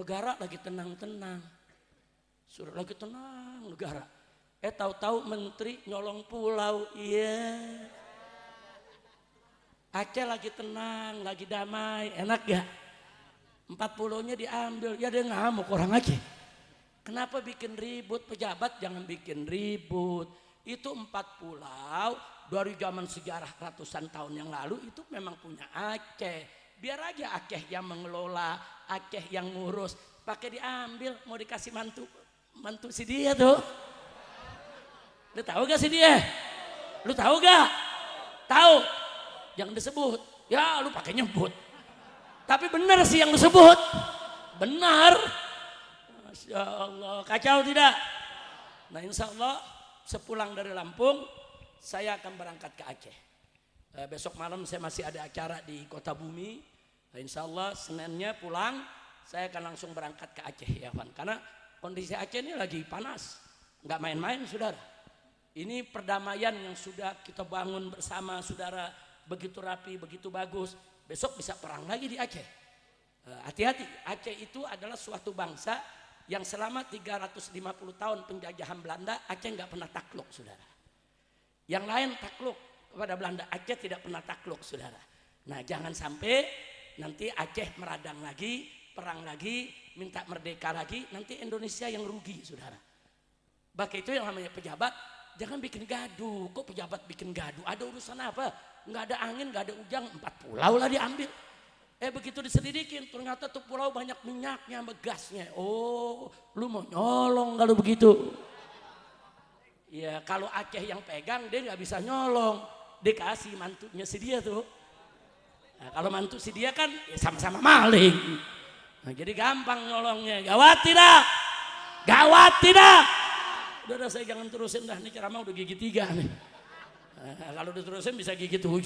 negara lagi tenang-tenang. Sudah lagi tenang negara. Tahu-tahu menteri nyolong pulau. Iya. Aceh lagi tenang, lagi damai, enak gak? 4 pulaunya diambil, ya dia ngamuk orang Aceh. Kenapa bikin ribut? Pejabat jangan bikin ribut. Itu 4 pulau dari zaman sejarah ratusan tahun yang lalu itu memang punya Aceh. Biar aja Aceh yang mengelola, Aceh yang ngurus. Pakai diambil, mau dikasih mantu si dia tuh. Lu tahu gak si dia? Lu tahu gak? Tahu. Jangan disebut. Ya lu pakai nyebut. Tapi benar sih yang disebut. Benar. Masya Allah. Kacau tidak? Nah insya Allah sepulang dari Lampung saya akan berangkat ke Aceh. Besok malam saya masih ada acara di Kota Bumi. Nah, insya Allah Seninnya pulang saya akan langsung berangkat ke Aceh ya Van. Karena kondisi Aceh ini lagi panas. Nggak main-main saudara. Ini perdamaian yang sudah kita bangun bersama saudara. Begitu rapi, begitu bagus. Besok bisa perang lagi di Aceh. Hati-hati, Aceh itu adalah suatu bangsa yang selama 350 tahun penjajahan Belanda, Aceh nggak pernah takluk, saudara. Yang lain takluk kepada Belanda, Aceh tidak pernah takluk, saudara. Nah, jangan sampai nanti Aceh meradang lagi, perang lagi, minta merdeka lagi, nanti Indonesia yang rugi, saudara. Maka itu yang namanya pejabat, jangan bikin gaduh. Kok pejabat bikin gaduh? Ada urusan apa? Nggak ada angin, nggak ada ujang, 4 pulau lah diambil. Begitu diselidikin, ternyata tuh pulau banyak minyaknya, gasnya. Oh, lu mau nyolong kalau begitu. Ya kalau Aceh yang pegang, dia nggak bisa nyolong. Dikasih mantunya si dia tuh. Nah, kalau mantu si dia kan ya sama-sama maling. Nah, jadi gampang nyolongnya. Gawat tidak? Gawat tidak? Udah saya jangan terusin dah, ini ceramah udah gigi 3 nih. Kalau diterusin bisa gigi 7.